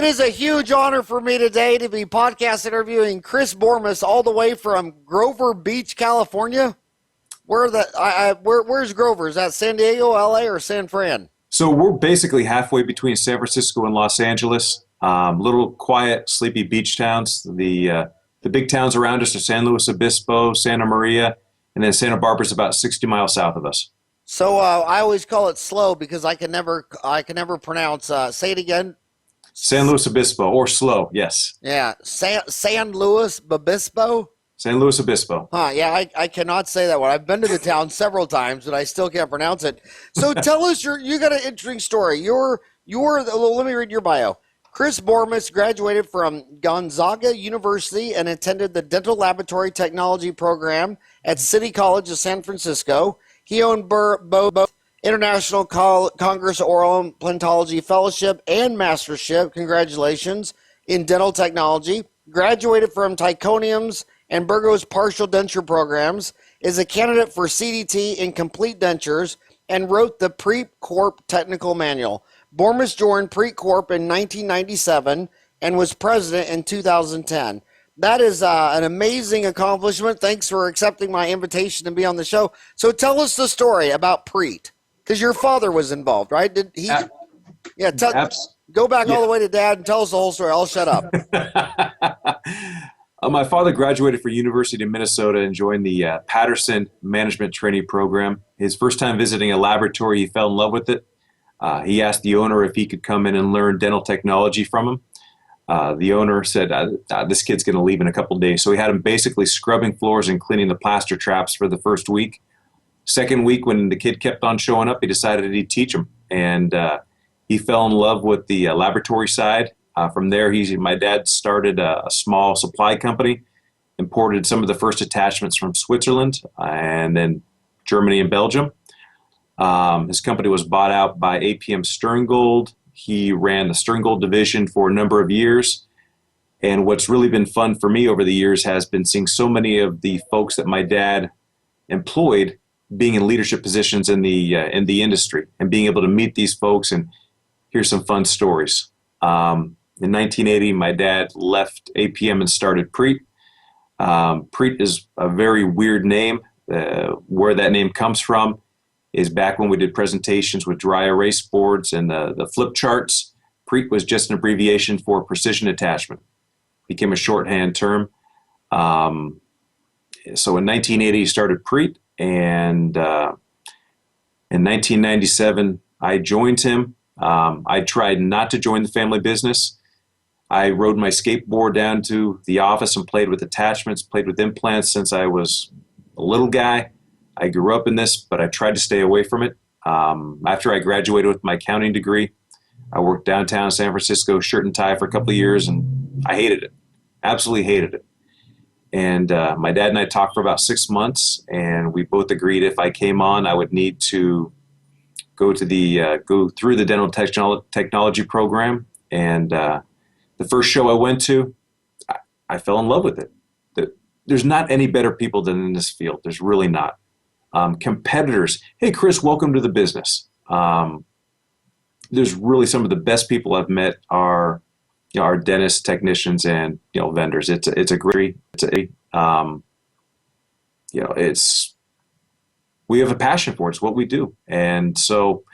It is a huge honor for me today to be podcast interviewing Chris Bormes all the way from Grover Beach, California. Where's Grover? Is that San Diego, LA, or San Fran? So we're basically halfway between San Francisco and Los Angeles. Little quiet, sleepy beach towns. The big towns around us are San Luis Obispo, Santa Maria, and then Santa Barbara's about 60 miles south of us. So I always call it slow because I can never pronounce. Say it again. San Luis Obispo, or slow, yes. Yeah, San Luis Obispo. San Luis Obispo. Yeah, I cannot say that one. I've been to the town several times, but I still can't pronounce it. So tell us, you got an interesting story. Let me read your bio. Chris Bormes graduated from Gonzaga University and attended the Dental Laboratory Technology program at City College of San Francisco. He owned both International Congress Oral Implantology Fellowship and Mastership, congratulations, in dental technology. Graduated from Ticonium's and Bego's partial denture programs, is a candidate for CDT in Complete Dentures, and wrote the Preat Corp technical manual. Bormes joined Preat Corp in 1997 and was president in 2010. That is an amazing accomplishment. Thanks for accepting my invitation to be on the show. So tell us the story about Preat, because your father was involved, right? Did he? Go back all the way to Dad and tell us the whole story. I'll shut up. My father graduated from University of Minnesota and joined the Patterson Management Trainee Program. His first time visiting a laboratory, he fell in love with it. He asked the owner if he could come in and learn dental technology from him. The owner said, this kid's going to leave in a couple of days. So he had him basically scrubbing floors and cleaning the plaster traps for the first week. Second week, when the kid kept on showing up, he decided he'd teach him. And he fell in love with the laboratory side. From there, my dad started a small supply company, imported some of the first attachments from Switzerland and then Germany and Belgium. His company was bought out by APM Sterngold. He ran the Sterngold division for a number of years. And what's really been fun for me over the years has been seeing so many of the folks that my dad employed being in leadership positions in the industry, and being able to meet these folks and hear some fun stories. In 1980, my dad left APM and started Preat. Preat is a very weird name. Where that name comes from is back when we did presentations with dry erase boards and the flip charts. Preat was just an abbreviation for precision attachment. Became a shorthand term. So in 1980, he started Preat, and in 1997, I joined him. I tried not to join the family business. I rode my skateboard down to the office and played with attachments, played with implants since I was a little guy. I grew up in this, but I tried to stay away from it. After I graduated with my accounting degree, I worked downtown San Francisco, shirt and tie, for a couple of years, and I hated it. Absolutely hated it. And my dad and I talked for about 6 months, and we both agreed if I came on, I would need to go through the dental technology program. And the first show I went to, I fell in love with it. There's not any better people than in this field. There's really not. Competitors, hey, Chris, welcome to the business. There's really some of the best people I've met are, our dentists, technicians, and vendors. We have a passion for it. It's what we do. And so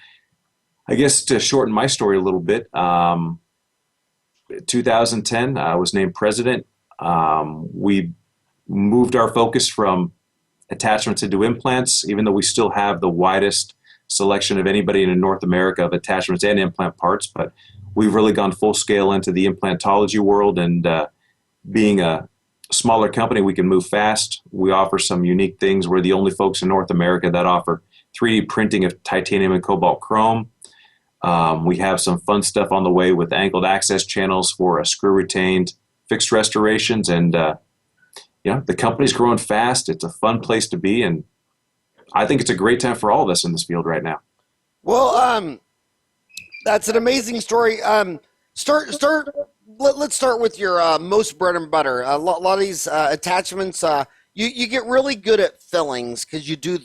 I guess to shorten my story a little bit, 2010, I was named president. We moved our focus from attachments into implants, even though we still have the widest selection of anybody in North America of attachments and implant parts. But we've really gone full scale into the implantology world, and being a smaller company, we can move fast. We offer some unique things. We're the only folks in North America that offer 3D printing of titanium and cobalt chrome. We have some fun stuff on the way with angled access channels for screw-retained fixed restorations. And, the company's growing fast. It's a fun place to be. And I think it's a great time for all of us in this field right now. Well, that's an amazing story. Let's start with your most bread and butter. A lot of these attachments, you get really good at fillings because you do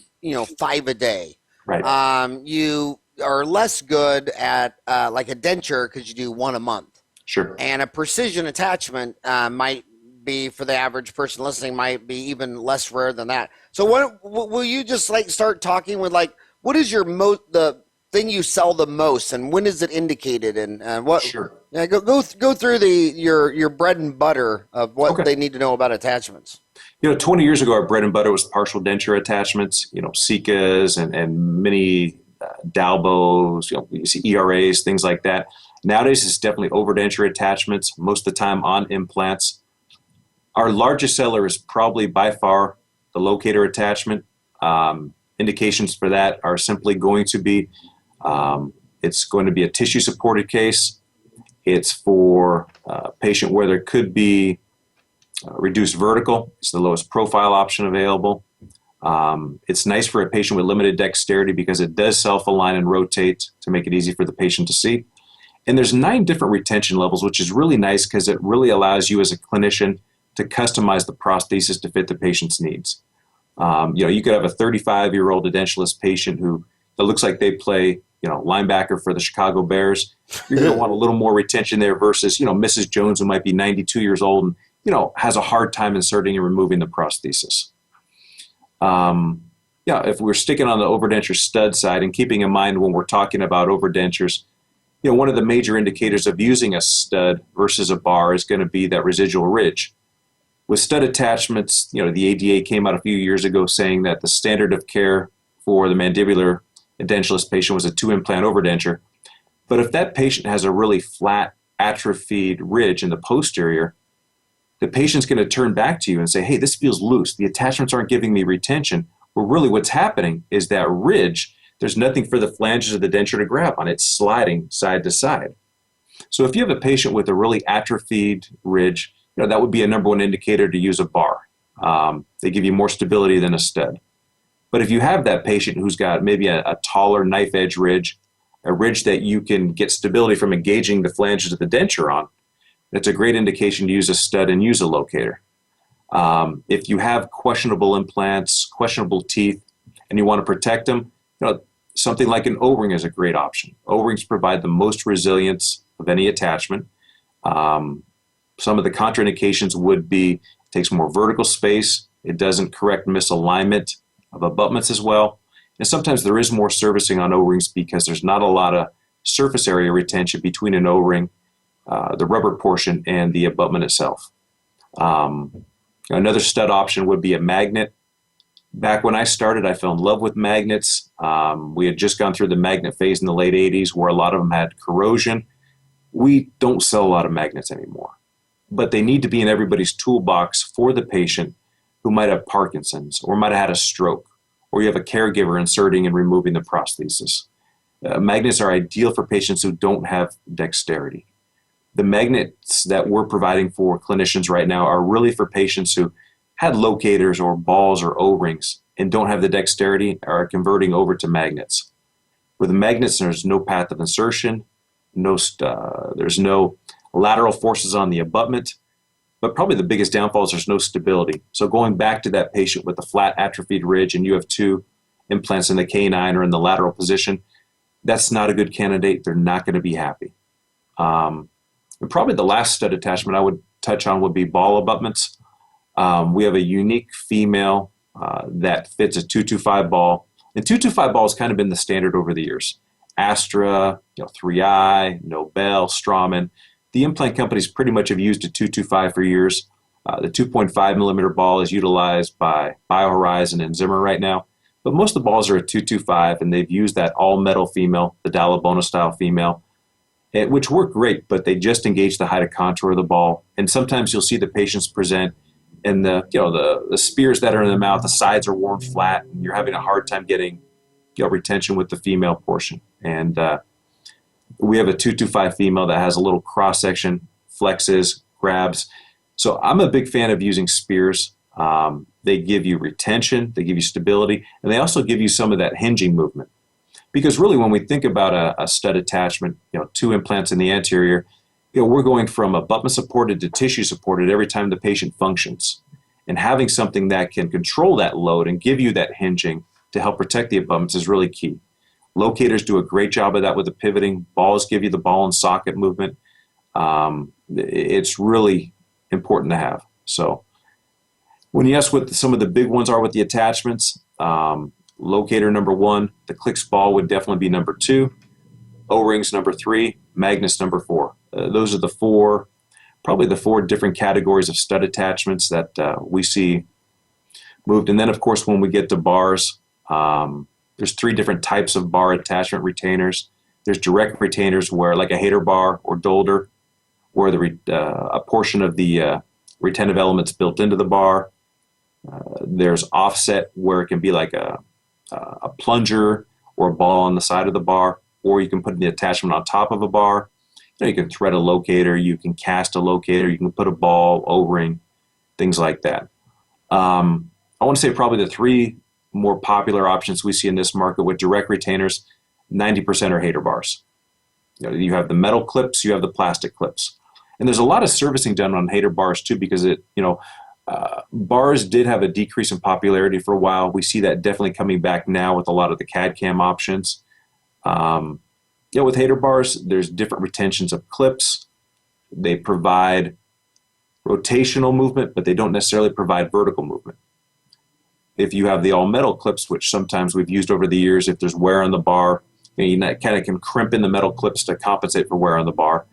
5 a day. Right. You are less good at like a denture because you do 1 a month. Sure. and a precision attachment might be, for the average person listening, might be even less rare than that. So what will you just like start talking with, like, what is your the thing you sell the most, and when is it indicated, and what? Sure. Yeah, go through your bread and butter of what Okay. they need to know about attachments. 20 years ago, our bread and butter was partial denture attachments, Sicas and many Dalbos, you see ERAs, things like that. Nowadays, it's definitely overdenture attachments, most of the time on implants. Our largest seller is probably by far the Locator attachment. Indications for that are simply going to be, it's going to be a tissue-supported case. It's for a patient where there could be reduced vertical. It's the lowest profile option available. It's nice for a patient with limited dexterity because it does self-align and rotate to make it easy for the patient to see. And there's 9 different retention levels, which is really nice because it really allows you as a clinician to customize the prosthesis to fit the patient's needs. You could have a 35-year-old edentulous patient that looks like they play, linebacker for the Chicago Bears. You're going to want a little more retention there versus, Mrs. Jones, who might be 92 years old and, has a hard time inserting and removing the prosthesis. If we're sticking on the overdenture stud side and keeping in mind when we're talking about overdentures, one of the major indicators of using a stud versus a bar is going to be that residual ridge. With stud attachments, the ADA came out a few years ago saying that the standard of care for the mandibular edentulous patient was a 2-implant overdenture. But if that patient has a really flat, atrophied ridge in the posterior, the patient's going to turn back to you and say, hey, this feels loose. The attachments aren't giving me retention. Well, really what's happening is that ridge, there's nothing for the flanges of the denture to grab on. It's sliding side to side. So if you have a patient with a really atrophied ridge, that would be a number one indicator to use a bar. They give you more stability than a stud. But if you have that patient who's got maybe a taller knife edge ridge, a ridge that you can get stability from engaging the flanges of the denture on, it's a great indication to use a stud and use a locator. If you have questionable implants, questionable teeth, and you want to protect them, something like an O-ring is a great option. O-rings provide the most resilience of any attachment. Some of the contraindications would be it takes more vertical space, it doesn't correct misalignment of abutments as well, and sometimes there is more servicing on O-rings because there's not a lot of surface area retention between an O-ring, the rubber portion, and the abutment itself. Another stud option would be a magnet. Back when I started, I fell in love with magnets. We had just gone through the magnet phase in the late 80s where a lot of them had corrosion. We don't sell a lot of magnets anymore, but they need to be in everybody's toolbox for the patient who might have Parkinson's or might have had a stroke, or you have a caregiver inserting and removing the prosthesis. Magnets are ideal for patients who don't have dexterity. The magnets that we're providing for clinicians right now are really for patients who had locators or balls or O-rings and don't have the dexterity, are converting over to magnets. With magnets, there's no path of insertion, there's no lateral forces on the abutment, but probably the biggest downfall is there's no stability. So going back to that patient with a flat atrophied ridge and you have 2 implants in the canine or in the lateral position, that's not a good candidate. They're not going to be happy. And probably the last stud attachment I would touch on would be ball abutments. We have a unique female that fits a 225 ball. And 225 ball has kind of been the standard over the years. Astra, 3i, Nobel, Straumann. The implant companies pretty much have used a 225 for years. The 2.5 millimeter ball is utilized by BioHorizon and Zimmer right now. But most of the balls are a 225, and they've used that all-metal female, the Dallabona style female, which work great, but they just engage the height of contour of the ball. And sometimes you'll see the patients present, and the spears that are in the mouth, the sides are worn flat, and you're having a hard time getting retention with the female portion. And we have a 225 female that has a little cross-section, flexes, grabs. So I'm a big fan of using spears. They give you retention, they give you stability, and they also give you some of that hinging movement. Because really when we think about a stud attachment, 2 implants in the anterior, we're going from abutment supported to tissue supported every time the patient functions. And having something that can control that load and give you that hinging to help protect the abutments is really key. Locators do a great job of that with the pivoting. Balls give you the ball and socket movement. It's really important to have. So when you ask what some of the big ones are with the attachments, Locator number 1, the Clicks ball would definitely be number 2, O-rings number 3, magnets number 4. Those are probably the 4 different categories of stud attachments that we see moved. And then, of course, when we get to bars, there's 3 different types of bar attachment retainers. There's direct retainers where, like a hater bar or dolder, where a portion of the retentive element's built into the bar. There's offset where it can be like a plunger or a ball on the side of the bar, or you can put the attachment on top of a bar. You can thread a locator, you can cast a locator, you can put a ball, O-ring, things like that. I want to say probably the 3 more popular options we see in this market with direct retainers, 90% are hater bars. You have the metal clips, you have the plastic clips. And there's a lot of servicing done on hater bars too, because bars did have a decrease in popularity for a while. We see that definitely coming back now with a lot of the CAD/CAM options. With hater bars, there's different retentions of clips. They provide rotational movement, but they don't necessarily provide vertical movement. If you have the all-metal clips, which sometimes we've used over the years, if there's wear on the bar, you kind of can crimp in the metal clips to compensate for wear on the bar.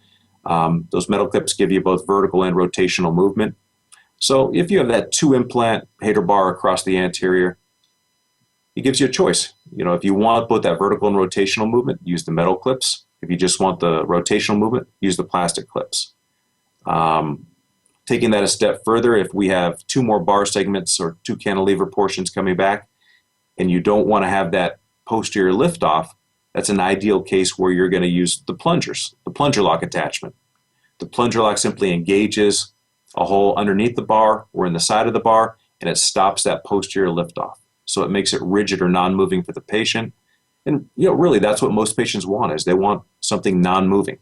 Those metal clips give you both vertical and rotational movement. So if you have that 2-implant hater bar across the anterior, it gives you a choice. If you want both that vertical and rotational movement, use the metal clips. If you just want the rotational movement, use the plastic clips. Taking that a step further, if we have 2 more bar segments or 2 cantilever portions coming back, and you don't want to have that posterior liftoff, that's an ideal case where you're going to use the plungers, the plunger lock attachment. The plunger lock simply engages a hole underneath the bar or in the side of the bar, and it stops that posterior liftoff. So it makes it rigid or non-moving for the patient. And really that's what most patients want, is they want something non-moving.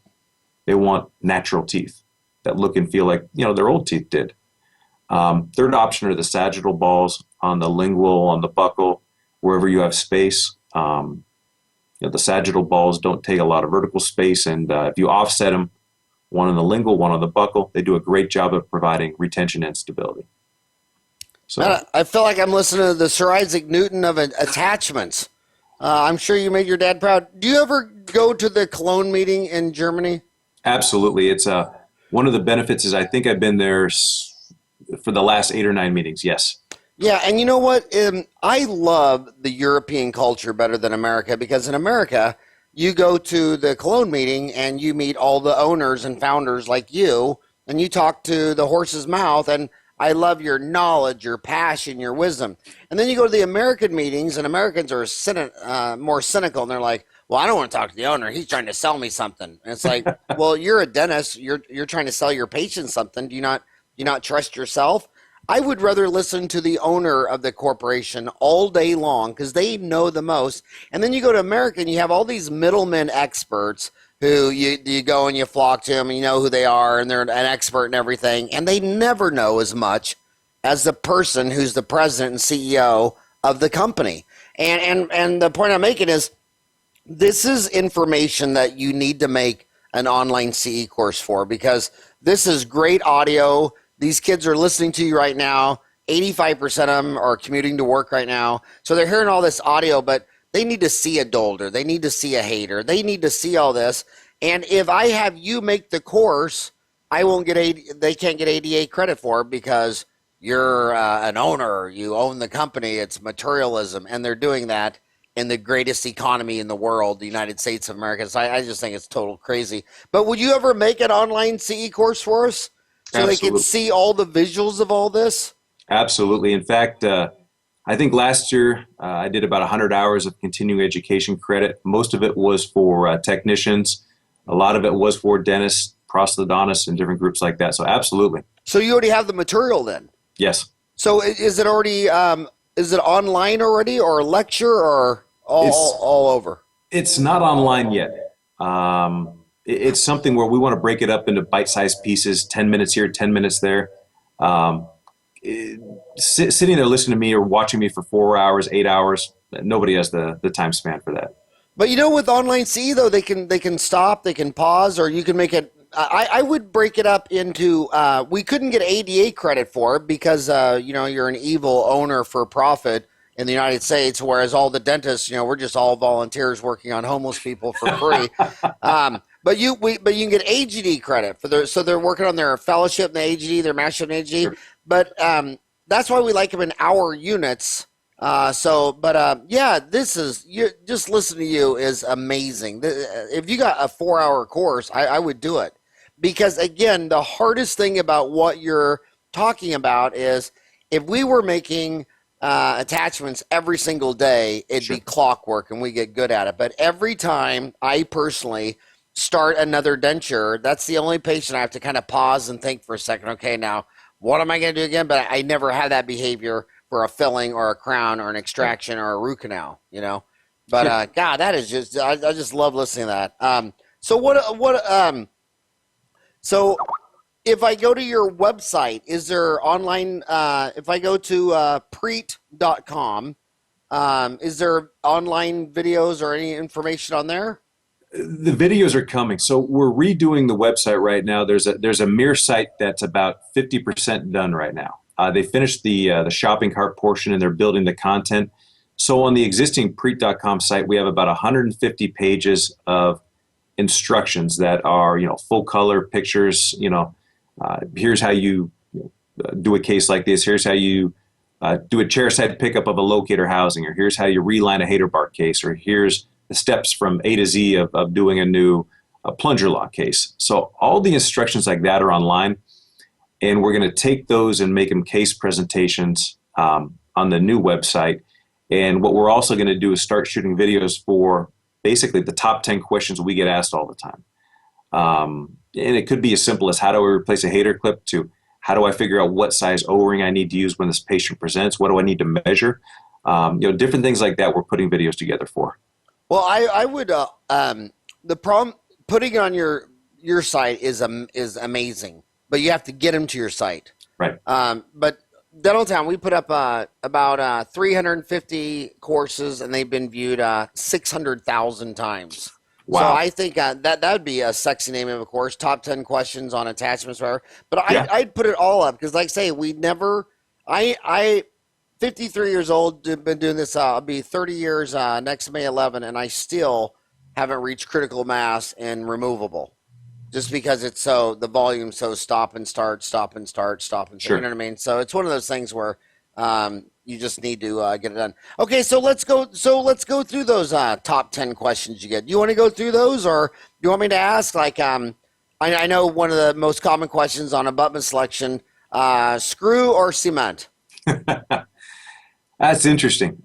They want natural teeth that look and feel like their old teeth did. Third option are the sagittal balls on the lingual, on the buccal, wherever you have space. The sagittal balls don't take a lot of vertical space, and if you offset them, one on the lingual, one on the buccal, they do a great job of providing retention and stability. So Man, I feel like I'm listening to the Sir Isaac Newton of attachments. I'm sure you made your dad proud. Do you ever go to the Cologne meeting in Germany? Absolutely. It's one of the benefits is I think I've been there for the last 8 or 9 meetings. Yes. Yeah, and you know what? I love the European culture better than America, because in America, you go to the Cologne meeting and you meet all the owners and founders like you, and you talk to the horse's mouth, and I love your knowledge, your passion, your wisdom. And then you go to the American meetings, and Americans are more cynical, and they're like, well, I don't want to talk to the owner. He's trying to sell me something. And it's like, well, you're a dentist. You're trying to sell your patient something. Do you not trust yourself? I would rather listen to the owner of the corporation all day long, because they know the most. And then you go to America and you have all these middlemen experts who you go and you flock to them and you know who they are and they're an expert in everything. And they never know as much as the person who's the president and CEO of the company. And the point I'm making is, this is information that you need to make an online CE course for, because this is great audio. These kids are listening to you right now. 85% of them are commuting to work right now. So they're hearing all this audio, but they need to see a dolder. They need to see a hater. They need to see all this. And if I have you make the course, they can't get ADA credit for it, because you're an owner. You own the company. It's materialism. And they're doing that in the greatest economy in the world, the United States of America. So I just think it's total crazy. But would you ever make an online CE course for us so Absolutely. They can see all the visuals of all this? Absolutely. In fact, I think last year I did about 100 hours of continuing education credit. Most of it was for technicians. A lot of it was for dentists, prosthodontists, and different groups like that. So absolutely. So you already have the material then? Yes. So is it already, is it online already, or a lecture, or all over? It's not online yet. It's something where we want to break it up into bite-sized pieces, 10 minutes here, 10 minutes there. Sitting there listening to me or watching me for 4 hours, 8 hours, nobody has the time span for that. But with online CE though, they can stop, they can pause, or you can make it I would break it up into we couldn't get ADA credit for it because you're an evil owner for profit in the United States, whereas all the dentists, we're just all volunteers working on homeless people for free. But you can get AGD credit so they're working on their fellowship in the AGD, their mastership in AGD. Sure. But that's why we like them in hour units. This is just listen to you is amazing. If you got a 4-hour course, I would do it because again, the hardest thing about what you're talking about is if we were making attachments every single day, it'd be clockwork and we get good at it. But every time I personally start another denture, that's the only patient I have to kind of pause and think for a second. Okay, now what am I going to do again? But I never have that behavior for a filling or a crown or an extraction or a root canal, But God, that is just I just love listening to that. So if I go to your website, is there online? If I go to Preat.com, is there online videos or any information on there? The videos are coming. So we're redoing the website right now. There's a mere site that's about 50% done right now. They finished the shopping cart portion and they're building the content. So on the existing Preat.com site, we have about 150 pages of instructions that are, full color pictures. Here's how you do a case like this. Here's how you do a chairside pickup of a locator housing, or here's how you reline a hater bar case, or here's the steps from A to Z of doing a new plunger lock case. So all the instructions like that are online, and we're going to take those and make them case presentations on the new website. And what we're also going to do is start shooting videos for basically the top 10 questions we get asked all the time. And it could be as simple as how do I replace a hater clip to how do I figure out what size O-ring I need to use when this patient presents? What do I need to measure? Different things like that we're putting videos together for. Well, I would the problem putting it on your site is amazing, but you have to get them to your site. Right. But Dental Town, we put up about 350 courses, and they've been viewed 600,000 times. Wow. So I think that would be a sexy name of a course, top 10 questions on attachments, whatever. But I'd put it all up because, like I say, we never. I 53 years old, been doing this. I'll be 30 years next May 11, and I still haven't reached critical mass in removable, just because it's the volume's so stop and start. Sure. You know what I mean? So it's one of those things where you just need to get it done. Okay, so let's go. So let's go through those top 10 questions you get. Do you want to go through those, or do you want me to ask? Like, I know one of the most common questions on abutment selection: screw or cement. That's interesting.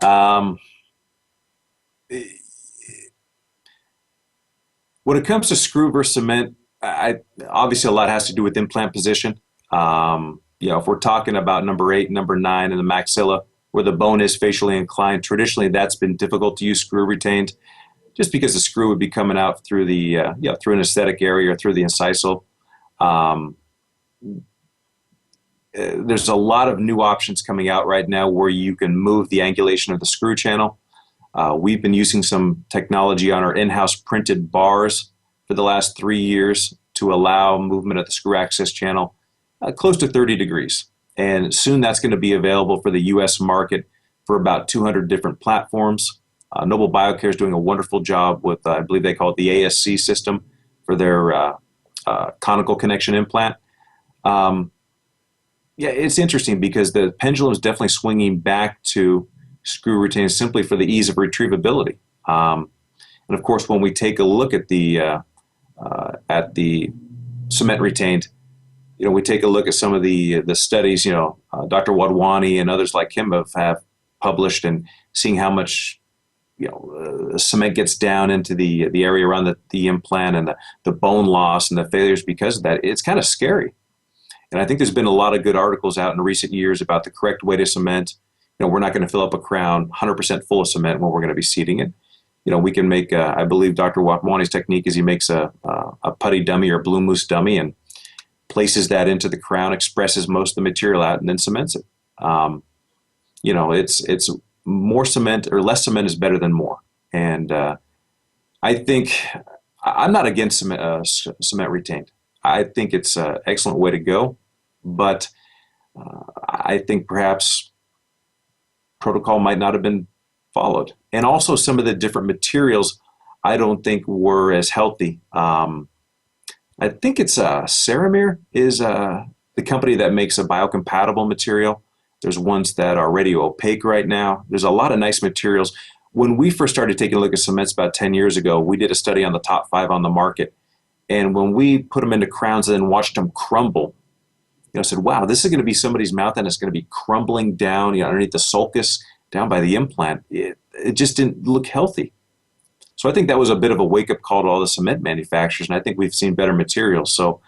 When it comes to screw versus cement, obviously a lot has to do with implant position. If we're talking about number 8, number 9 in the maxilla, where the bone is facially inclined, traditionally that's been difficult to use screw retained, just because the screw would be coming out through the through an aesthetic area or through the incisal. There's a lot of new options coming out right now where you can move the angulation of the screw channel. We've been using some technology on our in-house printed bars for the last 3 years to allow movement of the screw access channel close to 30 degrees. And soon that's going to be available for the U.S. market for about 200 different platforms. Noble Biocare is doing a wonderful job with, I believe they call it the ASC system for their conical connection implant. It's interesting because the pendulum is definitely swinging back to screw retained simply for the ease of retrievability. And of course, when we take a look at the cement retained, we take a look at some of the studies. Dr. Wadhwani and others like him have published, and seeing how much cement gets down into the area around the implant, and the bone loss and the failures because of that. It's kind of scary. And I think there's been a lot of good articles out in recent years about the correct way to cement. We're not going to fill up a crown 100% full of cement when we're going to be seating it. We can make, I believe Dr. Wadhwani's technique is he makes a putty dummy or blue mousse dummy and places that into the crown, expresses most of the material out, and then cements it. It's more cement or less cement is better than more. And I think I'm not against cement retained. I think it's an excellent way to go, but I think perhaps protocol might not have been followed. And also some of the different materials I don't think were as healthy. I think it's Ceramir is the company that makes a biocompatible material. There's ones that are radio opaque right now. There's a lot of nice materials. When we first started taking a look at cements about 10 years ago, we did a study on the top 5 on the market. And when we put them into crowns and then watched them crumble, I said, wow, this is going to be somebody's mouth and it's going to be crumbling down, underneath the sulcus, down by the implant. It just didn't look healthy. So I think that was a bit of a wake-up call to all the cement manufacturers, and I think we've seen better materials. So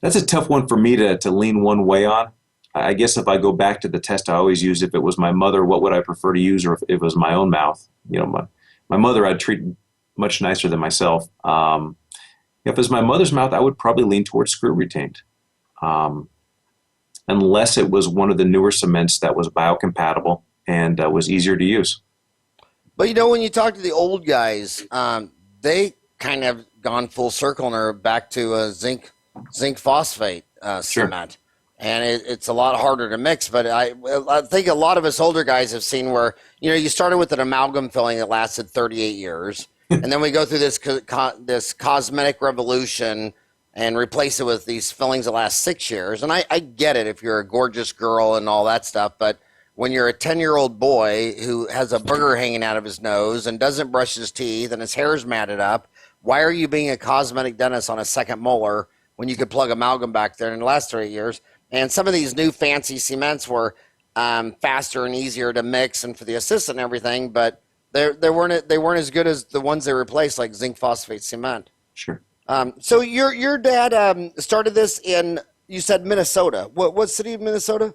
that's a tough one for me to lean one way on. I guess if I go back to the test I always use, if it was my mother, what would I prefer to use, or if it was my own mouth? My mother I'd treat much nicer than myself. If it was my mother's mouth, I would probably lean towards screw retained, unless it was one of the newer cements that was biocompatible and was easier to use. But when you talk to the old guys, they kind of gone full circle and are back to a zinc phosphate cement, and it's a lot harder to mix. But I think a lot of us older guys have seen where you started with an amalgam filling that lasted 38 years. And then we go through this cosmetic revolution and replace it with these fillings that last 6 years. And I get it if you're a gorgeous girl and all that stuff. But when you're a 10-year-old boy who has a booger hanging out of his nose and doesn't brush his teeth and his hair's matted up, why are you being a cosmetic dentist on a second molar when you could plug amalgam back there in the last 3 years? And some of these new fancy cements were faster and easier to mix and for the assistant and everything, but they weren't as good as the ones they replaced, like zinc phosphate cement. Sure. So your dad started this in, you said, Minnesota. What city of Minnesota?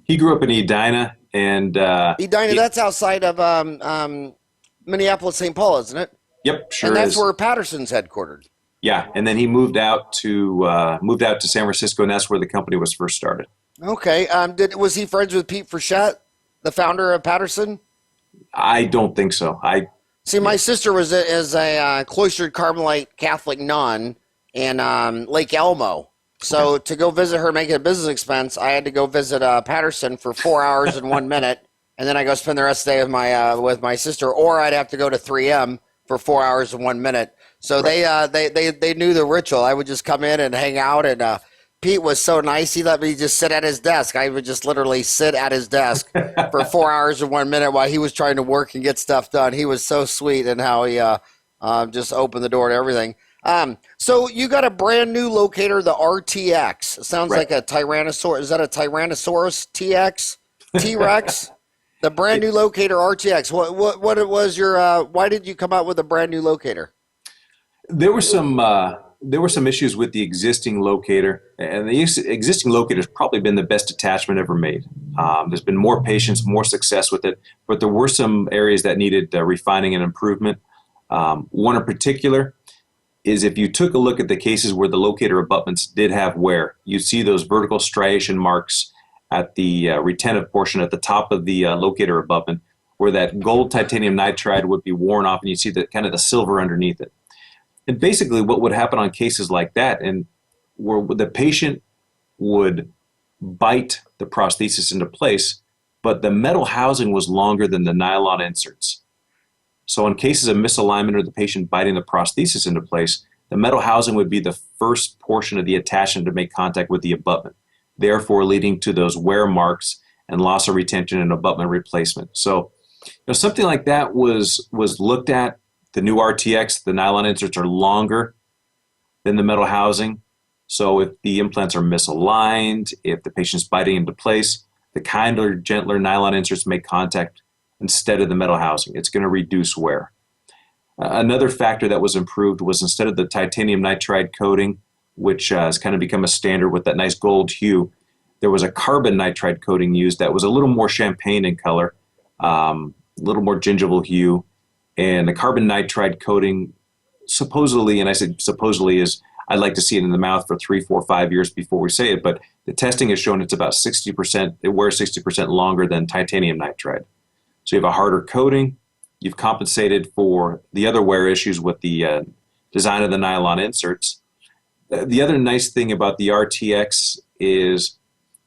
He grew up in Edina, and Edina. That's outside of Minneapolis, St. Paul, isn't it? Yep, sure. And that's where Patterson's headquartered. Yeah, and then he moved out to San Francisco, and that's where the company was first started. Okay. Was he friends with Pete Frechette, the founder of Patterson? I don't think so. My sister is a cloistered Carmelite Catholic nun in Lake Elmo. So to go visit her, make it a business expense, I had to go visit Patterson for 4 hours and 1 minute, and then I go spend the rest of the day with my sister, or I'd have to go to 3M for 4 hours and 1 minute. So they knew the ritual. I would just come in and hang out, and Pete was so nice. He let me just sit at his desk. I would just literally sit at his desk for 4 hours and 1 minute while he was trying to work and get stuff done. He was so sweet in how he just opened the door to everything. So you got a brand new locator, the R-TX. It sounds like a Tyrannosaurus. Is that a Tyrannosaurus TX? T-Rex? The brand new locator R-TX. What was your, why did you come out with a brand new locator? There were some issues with the existing locator, and the existing locator has probably been the best attachment ever made. There's been more patience, more success with it, but there were some areas that needed refining and improvement. One in particular is if you took a look at the cases where the locator abutments did have wear, you see those vertical striation marks at the retentive portion at the top of the locator abutment, where that gold titanium nitride would be worn off, and you see the kind of the silver underneath it. And basically what would happen on cases like that, and where the patient would bite the prosthesis into place, but the metal housing was longer than the nylon inserts. So in cases of misalignment or the patient biting the prosthesis into place, the metal housing would be the first portion of the attachment to make contact with the abutment, therefore leading to those wear marks and loss of retention and abutment replacement. So something like that was looked at. The new R-TX, the nylon inserts are longer than the metal housing. So if the implants are misaligned, if the patient's biting into place, the kinder, gentler nylon inserts make contact instead of the metal housing. It's going to reduce wear. Another factor that was improved was instead of the titanium nitride coating, which has kind of become a standard with that nice gold hue, there was a carbon nitride coating used that was a little more champagne in color, a little more gingival hue. And the carbon nitride coating supposedly, and I said supposedly, is I'd like to see it in the mouth for 3, 4, 5 years before we say it, but the testing has shown it's about 60%, it wears 60% longer than titanium nitride. So you have a harder coating, you've compensated for the other wear issues with the design of the nylon inserts. The other nice thing about the R-TX is,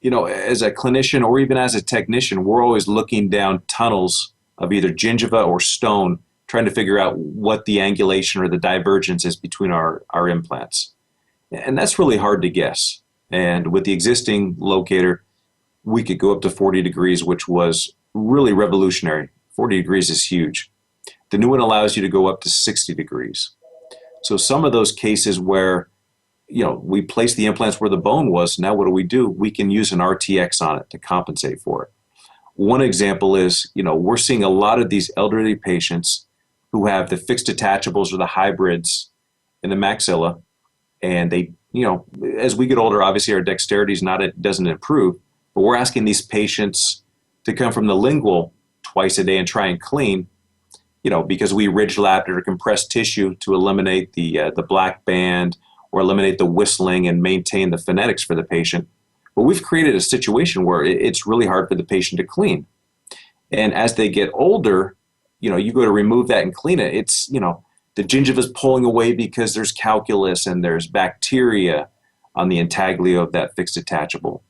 as a clinician or even as a technician, we're always looking down tunnels of either gingiva or stone, trying to figure out what the angulation or the divergence is between our implants. And that's really hard to guess. And with the existing locator, we could go up to 40 degrees, which was really revolutionary. 40 degrees is huge. The new one allows you to go up to 60 degrees. So some of those cases where, we place the implants where the bone was, now what do? We can use an R-TX on it to compensate for it. One example is, we're seeing a lot of these elderly patients who have the fixed detachables or the hybrids in the maxilla, and they, as we get older, obviously our dexterity doesn't improve, but we're asking these patients to come from the lingual twice a day and try and clean, because we ridge lapped or compressed tissue to eliminate the black band or eliminate the whistling and maintain the phonetics for the patient. But we've created a situation where it's really hard for the patient to clean. And as they get older, you go to remove that and clean it. It's, the gingiva is pulling away because there's calculus and there's bacteria on the intaglio of that fixed detachable.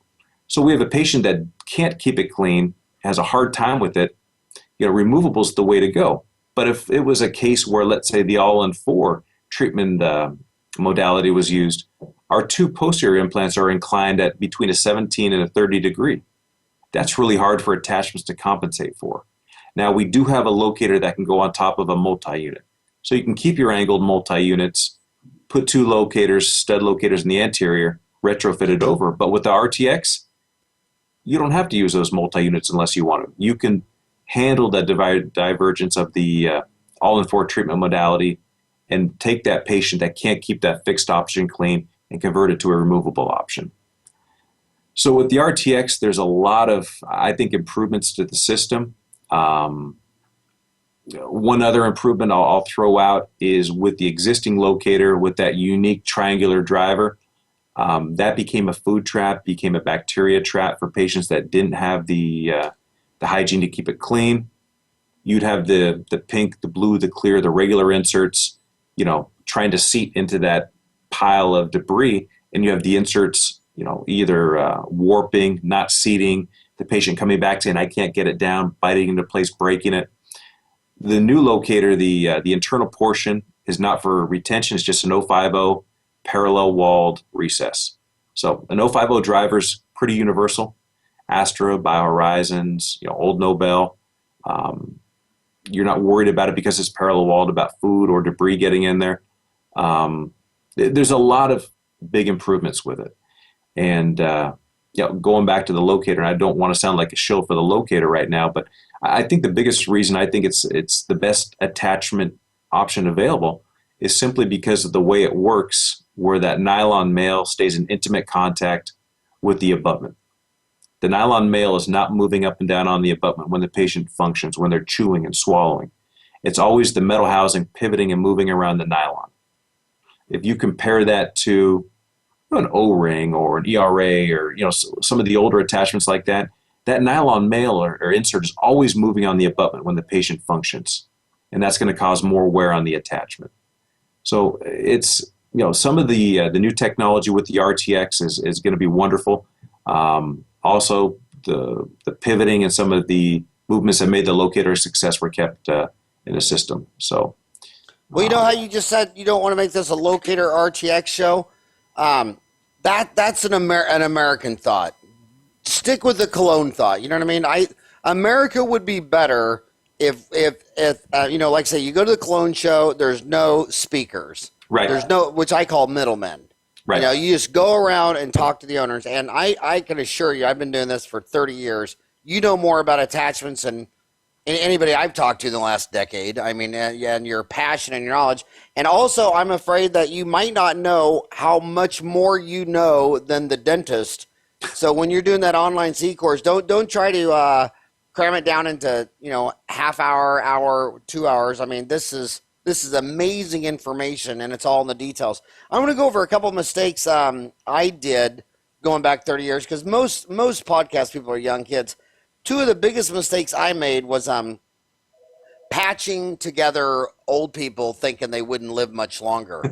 So we have a patient that can't keep it clean, has a hard time with it. Removable is the way to go. But if it was a case where, let's say, the all-in-4 treatment modality was used, our two posterior implants are inclined at between a 17 and a 30 degree. That's really hard for attachments to compensate for. Now, we do have a locator that can go on top of a multi-unit. So you can keep your angled multi-units, put two locators, stud locators in the anterior, retrofit it over. But with the R-TX, you don't have to use those multi-units unless you want to. You can handle that divergence of the all-in-4 treatment modality and take that patient that can't keep that fixed option clean and convert it to a removable option. So with the R-TX, there's a lot of, I think, improvements to the system. One other improvement I'll throw out is with the existing locator with that unique triangular driver. That became a food trap, became a bacteria trap for patients that didn't have the hygiene to keep it clean. You'd have the pink, the blue, the clear, the regular inserts, trying to seat into that pile of debris, and you have the inserts, either warping, not seating, the patient coming back saying, I can't get it down, biting into place, breaking it. The new locator, the internal portion is not for retention, it's just an 050 parallel walled recess. So an 050 driver is pretty universal. Astra, BioHorizons, Old Nobel. You're not worried about it because it's parallel walled about food or debris getting in there. There's a lot of big improvements with it. And going back to the locator, and I don't want to sound like a shill for the locator right now, but I think the biggest reason I think it's the best attachment option available is simply because of the way it works, where that nylon mail stays in intimate contact with the abutment. The nylon mail is not moving up and down on the abutment when the patient functions, when they're chewing and swallowing. It's always the metal housing pivoting and moving around the nylon. If you compare that to an O-ring or an ERA or some of the older attachments like that, that nylon mail or insert is always moving on the abutment when the patient functions, and that's going to cause more wear on the attachment. So it's some of the new technology with the R-TX is going to be wonderful. Also, the pivoting and some of the movements that made the locator a success were kept in the system. So, well, how you just said you don't want to make this a Locator R-TX show. That's an American thought. Stick with the Cologne thought. You know what I mean? America would be better if like say you go to the Cologne show. There's no speakers. Right. There's no, which I call middlemen. Right. You just go around and talk to the owners. And I can assure you, I've been doing this for 30 years. You know more about attachments than anybody I've talked to in the last decade. I mean, and your passion and your knowledge. And also, I'm afraid that you might not know how much more you know than the dentist. So when you're doing that online C-course, don't try to cram it down into, half hour, 2 hours. I mean, this is amazing information, and it's all in the details. I'm going to go over a couple of mistakes I did going back 30 years, because most podcast people are young kids. Two of the biggest mistakes I made was patching together old people thinking they wouldn't live much longer.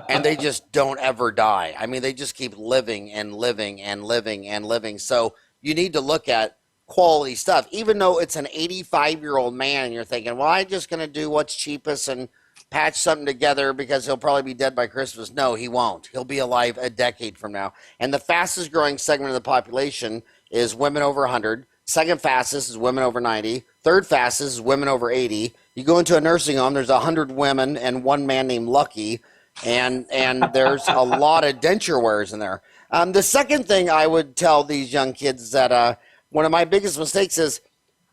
And they just don't ever die. I mean, they just keep living and living and living and living. So you need to look at quality stuff, even though it's an 85-year-old man and you're thinking, well, I'm just going to do what's cheapest and patch something together because he'll probably be dead by Christmas. No, he won't. He'll be alive a decade from now. And the fastest growing segment of the population is women over 100. Second fastest is women over 90. Third fastest is women over 80. You go into a nursing home, there's 100 women and one man named Lucky, and there's a lot of denture wearers in there. The second thing I would tell these young kids is that one of my biggest mistakes is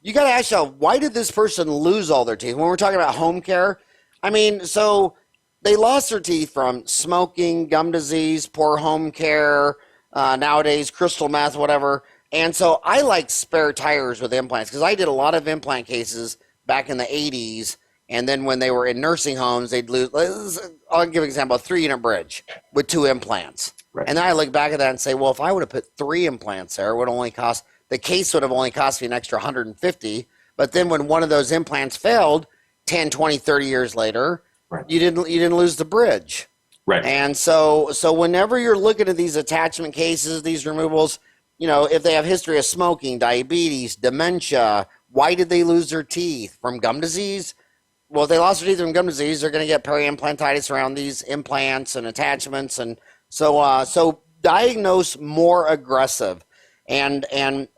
you got to ask yourself, why did this person lose all their teeth? When we're talking about home care, I mean, so they lost their teeth from smoking, gum disease, poor home care, nowadays crystal meth, whatever. And so I like spare tires with implants because I did a lot of implant cases back in the 80s. And then when they were in nursing homes, they'd lose, I'll give an example, a 3-unit bridge with 2 implants. Right. And then I look back at that and say, well, if I would have put 3 implants there, it would only cost, the case would have only cost me an extra $150. But then when one of those implants failed 10, 20, 30 years later, right, you didn't lose the bridge. Right. And so whenever you're looking at these attachment cases, these removals, you know, if they have history of smoking, diabetes, dementia, why did they lose their teeth? From gum disease? Well, if they lost their teeth from gum disease, they're going to get periimplantitis around these implants and attachments. And so diagnose more aggressive. And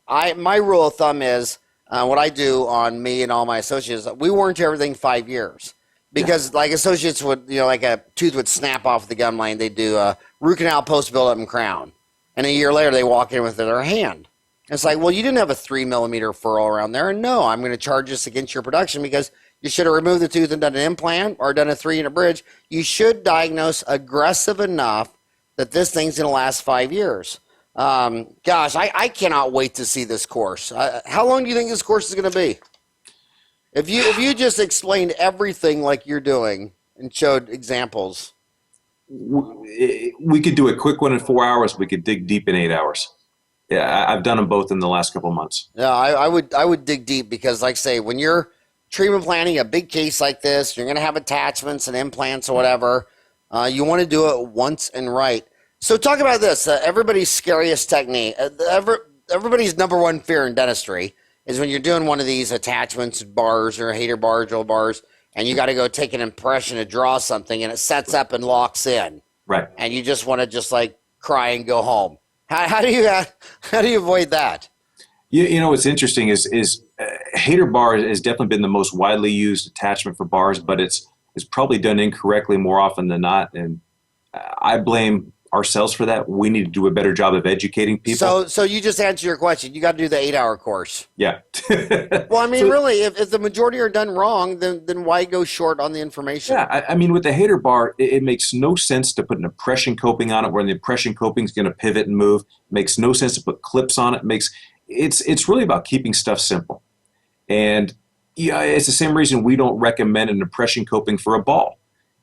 my rule of thumb is what I do on me and all my associates, we warranty everything 5 years. Because like associates would, you know, like a tooth would snap off the gum line, they do a root canal, post buildup, and crown. And a year later, they walk in with it in their hand. It's like, well, you didn't have a 3-millimeter furrow around there. And no, I'm going to charge this against your production because you should have removed the tooth and done an implant or done a 3-unit bridge. You should diagnose aggressive enough that this thing's going to last 5 years. Gosh, I cannot wait to see this course. How long do you think this course is going to be? If you just explained everything like you're doing and showed examples. We could do a quick one in 4 hours. We could dig deep in 8 hours. Yeah, I've done them both in the last couple of months. Yeah, I would dig deep because, like I say, when you're treatment planning a big case like this, you're going to have attachments and implants or whatever. You want to do it once and right. So talk about this. Everybody's scariest technique. Everybody's number one fear in dentistry is when you're doing one of these attachments, bars or hater bars, roll bars, and you got to go take an impression to draw something, and it sets up and locks in. Right. And you just want to just like cry and go home. How do you avoid that? You know what's interesting is hater bar has definitely been the most widely used attachment for bars, but it's probably done incorrectly more often than not, and I blame ourselves for that. We need to do a better job of educating people. So you just answered your question. You got to do the 8-hour course. Yeah. Well, I mean, really, if the majority are done wrong, then why go short on the information? Yeah, I mean, with the hater bar, it makes no sense to put an impression coping on it where the impression coping is going to pivot and move. It makes no sense to put clips on it. It's really about keeping stuff simple. And yeah, it's the same reason we don't recommend an impression coping for a ball.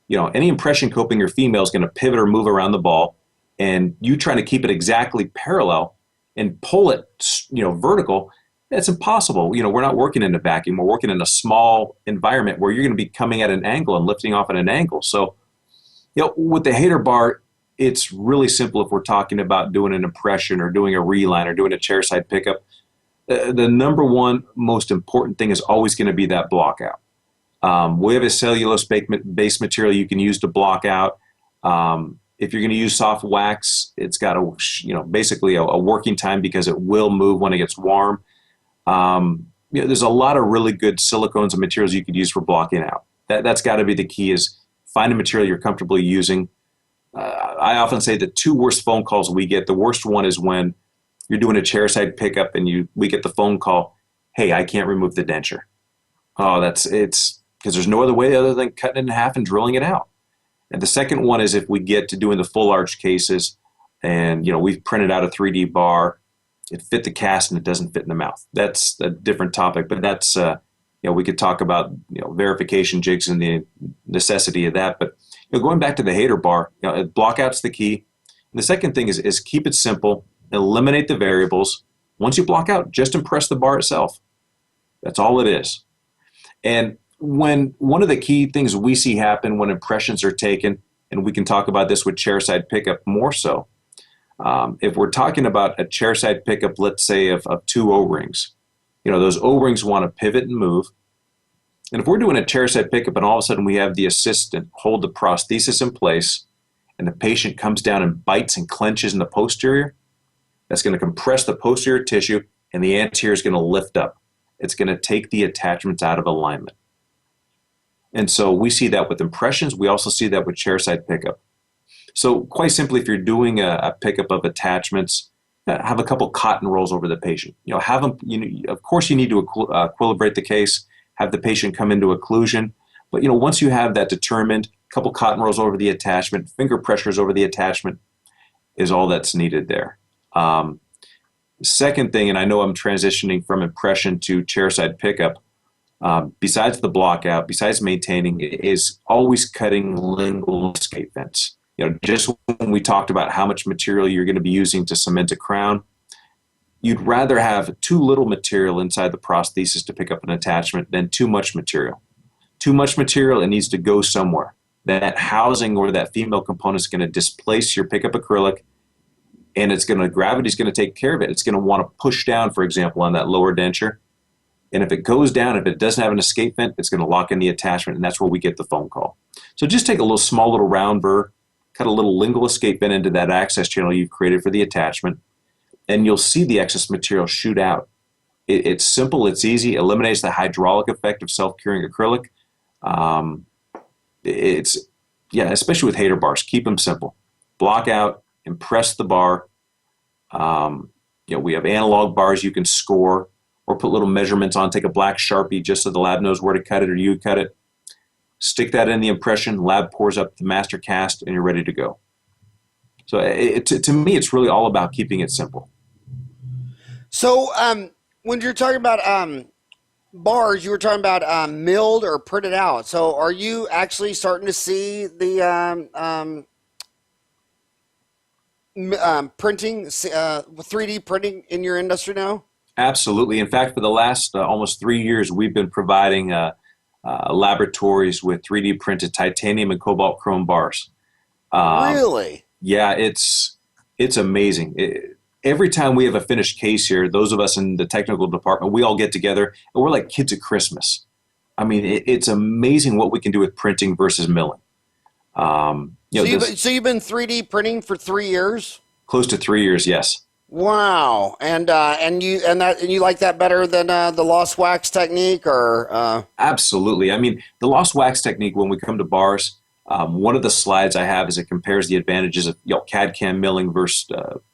You know, any impression coping your female is going to pivot or move around the ball, and you trying to keep it exactly parallel and pull it, you know, vertical, that's impossible. You know, we're not working in a vacuum. We're working in a small environment where you're going to be coming at an angle and lifting off at an angle. So, you know, with the hater bar, it's really simple if we're talking about doing an impression or doing a reline or doing a chair side pickup. The number one most important thing is always going to be that block out. We have a cellulose-based material you can use to block out. If you're going to use soft wax, it's got basically a working time because it will move when it gets warm. There's a lot of really good silicones and materials you could use for blocking out. That's got to be the key, is find a material you're comfortable using. I often say the 2 worst phone calls we get, the worst one is when you're doing a chairside pickup and we get the phone call, hey, I can't remove the denture. Oh, it's because there's no other way other than cutting it in half and drilling it out. And the second one is if we get to doing the full arch cases and, you know, we've printed out a 3D bar, it fit the cast and it doesn't fit in the mouth. That's a different topic, but that's, we could talk about, verification jigs and the necessity of that. But, going back to the hater bar, block out's the key. And the second thing is keep it simple, eliminate the variables. Once you block out, just impress the bar itself. That's all it is. And when one of the key things we see happen when impressions are taken, and we can talk about this with chairside pickup more so. If we're talking about a chairside pickup, let's say of two O-rings, those O-rings want to pivot and move. And if we're doing a chairside pickup and all of a sudden we have the assistant hold the prosthesis in place and the patient comes down and bites and clenches in the posterior, that's going to compress the posterior tissue and the anterior is going to lift up. It's going to take the attachments out of alignment. And so we see that with impressions. We also see that with chairside pickup. So quite simply, if you're doing a pickup of attachments, have a couple cotton rolls over the patient. Have them. Of course, you need to equilibrate the case. Have the patient come into occlusion. But once you have that determined, a couple cotton rolls over the attachment, finger pressures over the attachment is all that's needed there. Second thing, and I know I'm transitioning from impression to chairside pickup. Besides the block out, besides maintaining, is always cutting lingual escape vents. Just when we talked about how much material you're going to be using to cement a crown, you'd rather have too little material inside the prosthesis to pick up an attachment than too much material. Too much material, it needs to go somewhere. That housing or that female component is going to displace your pickup acrylic, and gravity's going to take care of it. It's going to want to push down, for example, on that lower denture. And if it goes down, if it doesn't have an escape vent, it's going to lock in the attachment, and that's where we get the phone call. So just take a small little round burr, cut a little lingual escape vent into that access channel you've created for the attachment, and you'll see the excess material shoot out. It's simple, it's easy, eliminates the hydraulic effect of self-curing acrylic. Especially with hater bars, keep them simple. Block out, impress the bar. We have analog bars you can score or put little measurements on, take a black Sharpie just so the lab knows where to cut it or you cut it. Stick that in the impression, lab pours up the master cast, and you're ready to go. So to me, it's really all about keeping it simple. So when you're talking about bars, you were talking about milled or printed out. So are you actually starting to see the printing, 3D printing in your industry now? Absolutely. In fact, for the last almost 3 years, we've been providing laboratories with 3D printed titanium and cobalt chrome bars. Really? Yeah, it's amazing. Every time we have a finished case here, those of us in the technical department, we all get together and we're like kids at Christmas. I mean, it's amazing what we can do with printing versus milling. So you've been 3D printing for 3 years? Close to 3 years, yes. Wow, and you like that better than the lost wax technique, or? Absolutely. I mean, the lost wax technique. When we come to bars, one of the slides I have is it compares the advantages of CAD/CAM milling versus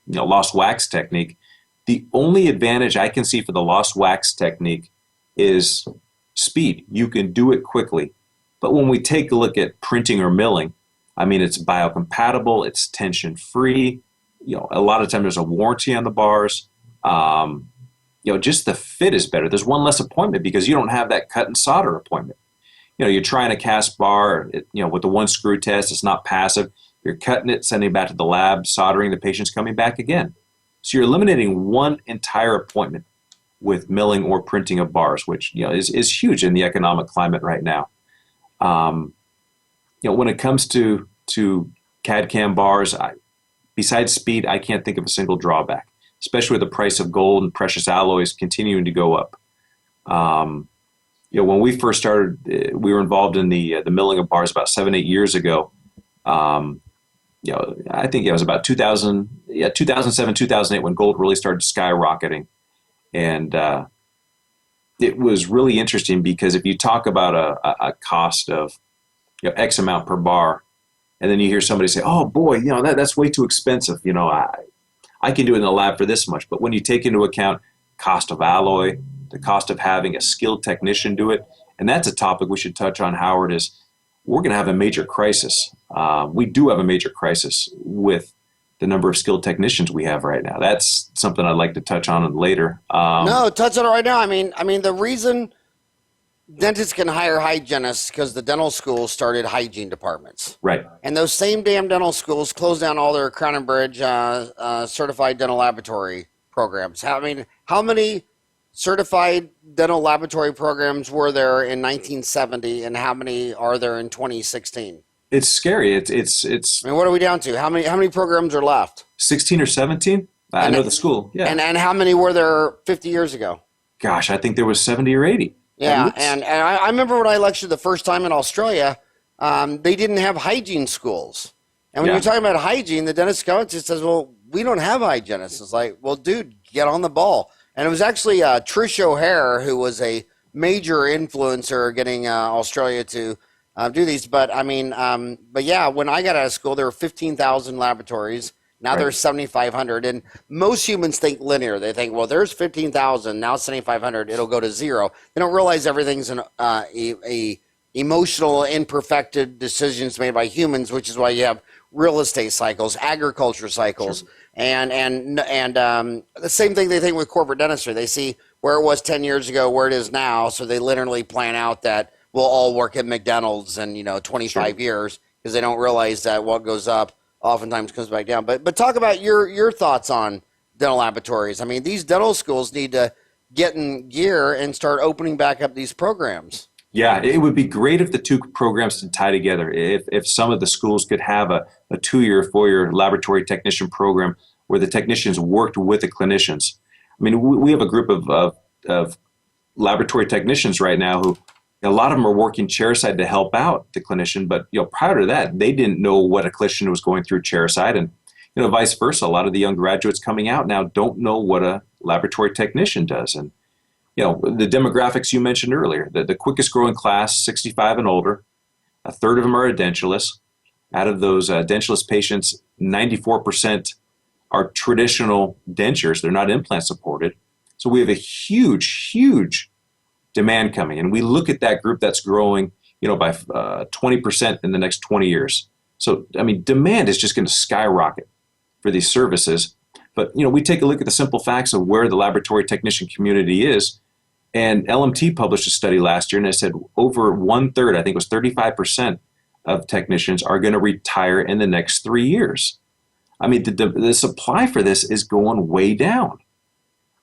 lost wax technique. The only advantage I can see for the lost wax technique is speed. You can do it quickly, but when we take a look at printing or milling, I mean, it's biocompatible, it's tension free. A lot of times there's a warranty on the bars. Just the fit is better. There's one less appointment because you don't have that cut and solder appointment. You're trying to cast bar, with the one screw test, it's not passive. You're cutting it, sending it back to the lab, soldering, the patient's coming back again. So you're eliminating one entire appointment with milling or printing of bars, which is huge in the economic climate right now. When it comes to CAD/CAM bars, besides speed, I can't think of a single drawback, especially with the price of gold and precious alloys continuing to go up. When we first started, we were involved in the milling of bars about 7-8 years ago. I think it was about 2007, 2008 when gold really started skyrocketing. And it was really interesting because if you talk about a cost of X amount per bar, and then you hear somebody say, "Oh boy, that's way too expensive. I can do it in the lab for this much." But when you take into account cost of alloy, the cost of having a skilled technician do it, and that's a topic we should touch on, Howard, is we're going to have a major crisis. We do have a major crisis with the number of skilled technicians we have right now. That's something I'd like to touch on later. No, touch on it right now. I mean, the reason dentists can hire hygienists because the dental schools started hygiene departments. Right. And those same damn dental schools closed down all their Crown and Bridge certified dental laboratory programs. How many certified dental laboratory programs were there in 1970, and how many are there in 2016? It's scary. It's I mean, what are we down to? How many programs are left? 16 or 17. I know the school. Yeah. And how many were there 50 years ago? Gosh, I think there was 70 or 80. Yeah, and I remember when I lectured the first time in Australia, they didn't have hygiene schools. And when you're talking about hygiene, the dentist comes and says, well, we don't have hygienists. It's like, well, dude, get on the ball. And it was actually Trish O'Hare, who was a major influencer getting Australia to do these. But, I mean, but yeah, when I got out of school, there were 15,000 laboratories. Now there's 7,500, and most humans think linear. They think, well, there's 15,000, now 7,500, it'll go to zero. They don't realize everything's an emotional, imperfected decisions made by humans, which is why you have real estate cycles, agriculture cycles, sure. and the same thing they think with corporate dentistry. They see where it was 10 years ago, where it is now, so they literally plan out that we'll all work at McDonald's in 25 sure. years, because they don't realize that what goes up oftentimes comes back down. But talk about your thoughts on dental laboratories. I mean, these dental schools need to get in gear and start opening back up these programs. Yeah, it would be great if the two programs could tie together. If some of the schools could have a 2-year, 4-year laboratory technician program where the technicians worked with the clinicians. I mean, we have a group of laboratory technicians right now who, a lot of them are working chairside to help out the clinician, but prior to that, they didn't know what a clinician was going through chairside, and vice versa. A lot of the young graduates coming out now don't know what a laboratory technician does. And the demographics you mentioned earlier, the quickest growing class, 65 and older, a third of them are edentulous. Out of those edentulous patients, 94% are traditional dentures. They're not implant supported. So we have a huge demand coming, and we look at that group that's growing, by 20% in the next 20 years. So, I mean, demand is just going to skyrocket for these services. But, we take a look at the simple facts of where the laboratory technician community is, and LMT published a study last year, and it said over 1/3, I think it was 35% of technicians are going to retire in the next 3 years. I mean, the supply for this is going way down.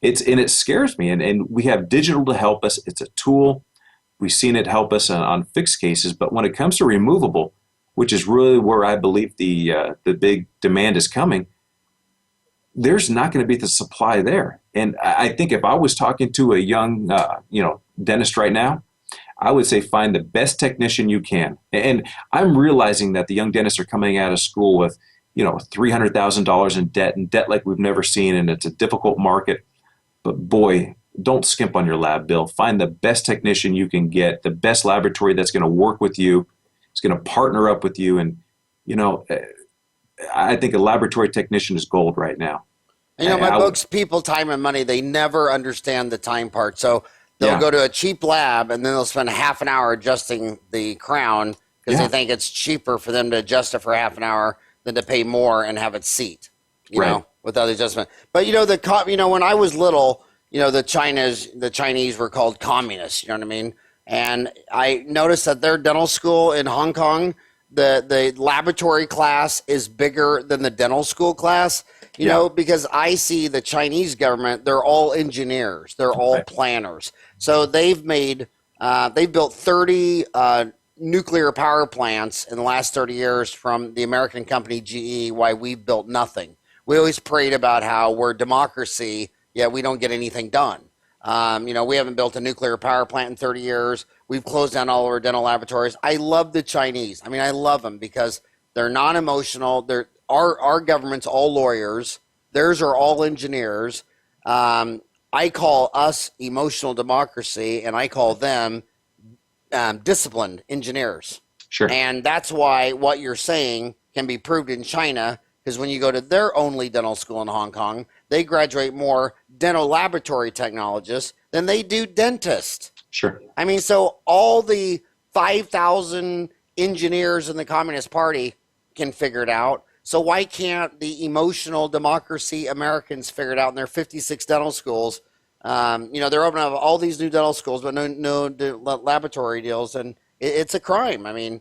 It scares me, and we have digital to help us. It's a tool. We've seen it help us on fixed cases, but when it comes to removable, which is really where I believe the big demand is coming, there's not going to be the supply there. And I think if I was talking to a young dentist right now, I would say find the best technician you can. And I'm realizing that the young dentists are coming out of school with $300,000 in debt like we've never seen, and it's a difficult market. But boy, don't skimp on your lab bill. Find the best technician you can get, the best laboratory that's going to work with you, it's going to partner up with you. And, I think a laboratory technician is gold right now. My books, People, Time, and Money, they never understand the time part. So they'll go to a cheap lab, and then they'll spend half an hour adjusting the crown because they think it's cheaper for them to adjust it for half an hour than to pay more and have it seat, without the adjustment. But when I was little, the Chinese were called communists. You know what I mean? And I noticed that their dental school in Hong Kong, the laboratory class is bigger than the dental school class. Because I see the Chinese government, they're all engineers, they're all planners. So they've built 30 nuclear power plants in the last 30 years from the American company GE, why we've built nothing. We always prayed about how we're democracy, yet we don't get anything done. We haven't built a nuclear power plant in 30 years. We've closed down all of our dental laboratories. I love the Chinese. I mean, I love them because they're non-emotional. Our government's all lawyers. Theirs are all engineers. I call us emotional democracy, and I call them disciplined engineers. Sure. And that's why what you're saying can be proved in China, because when you go to their only dental school in Hong Kong, they graduate more dental laboratory technologists than they do dentists. Sure. I mean, so all the 5,000 engineers in the Communist Party can figure it out. So why can't the emotional democracy Americans figure it out in their 56 dental schools? They're opening up all these new dental schools, but no laboratory deals, and it's a crime. I mean,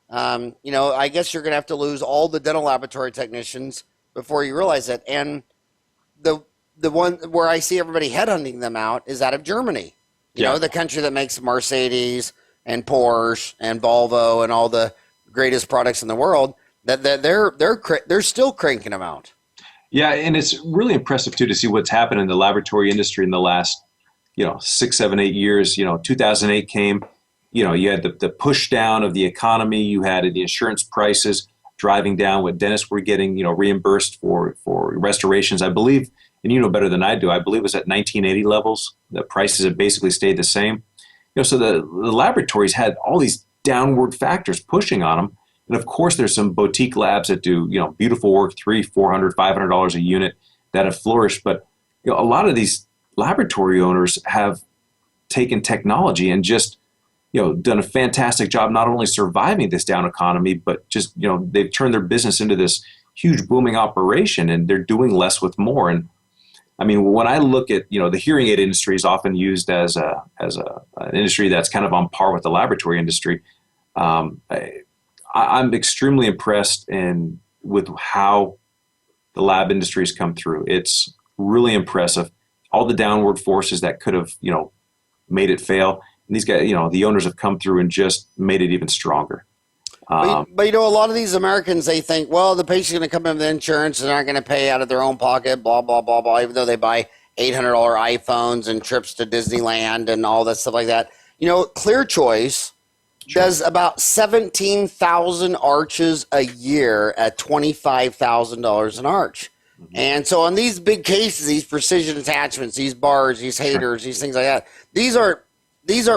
I guess you're going to have to lose all the dental laboratory technicians before you realize it. And the the one where I see everybody headhunting them out is out of Germany. You know, the country that makes Mercedes and Porsche and Volvo and all the greatest products in the world. That they're still cranking them out. Yeah, and it's really impressive too to see what's happened in the laboratory industry in the last 6, 7, 8 years. 2008 came. You had the push down of the economy. You had the insurance prices driving down. What dentists were getting reimbursed for restorations. I believe, and you know better than I do, I believe it was at 1980 levels. The prices have basically stayed the same. So the laboratories had all these downward factors pushing on them. And of course, there's some boutique labs that do beautiful work, $300, $400, $500 a unit that have flourished. But a lot of these laboratory owners have taken technology and just done a fantastic job not only surviving this down economy, but just they've turned their business into this huge booming operation, and they're doing less with more. And I mean, when I look at the hearing aid industry is often used as an industry that's kind of on par with the laboratory industry. I'm extremely impressed with how the lab industry has come through. It's really impressive. All the downward forces that could have, made it fail. And these guys, the owners have come through and just made it even stronger. But a lot of these Americans, they think, well, the patient's going to come in with insurance and aren't going to pay out of their own pocket, blah, blah, blah, blah, even though they buy $800 iPhones and trips to Disneyland and all that stuff like that. Clear Choice does about 17,000 arches a year at $25,000 an arch. Mm-hmm. And so on these big cases, these precision attachments, these bars, these haters, these things like that, these are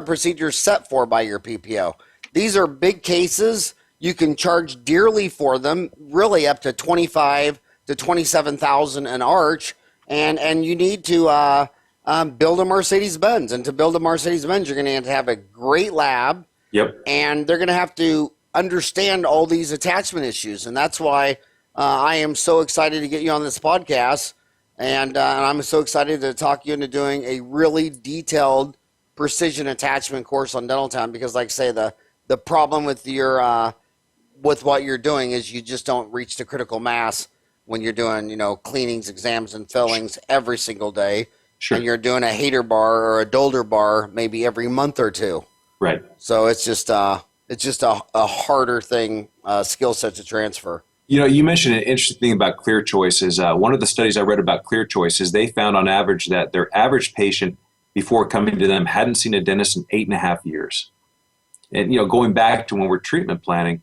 procedures set for by your PPO. These are big cases. You can charge dearly for them, really up to $25,000 to $27,000 an arch, and you need to build a Mercedes-Benz. And to build a Mercedes-Benz, you're going to have a great lab. Yep. And they're going to have to understand all these attachment issues. And that's why I am so excited to get you on this podcast. And I'm so excited to talk you into doing a really detailed precision attachment course on Dental Town, because like I say, the problem with your with what you're doing is you just don't reach the critical mass when you're doing, cleanings, exams, and fillings every single day. Sure. And you're doing a hater bar or a Dolder bar maybe every month or two. Right. So it's just a harder thing, skill set to transfer. You mentioned an interesting thing about Clear Choice is one of the studies I read about Clear Choice is they found on average that their average patient before coming to them hadn't seen a dentist in 8.5 years. And, going back to when we're treatment planning,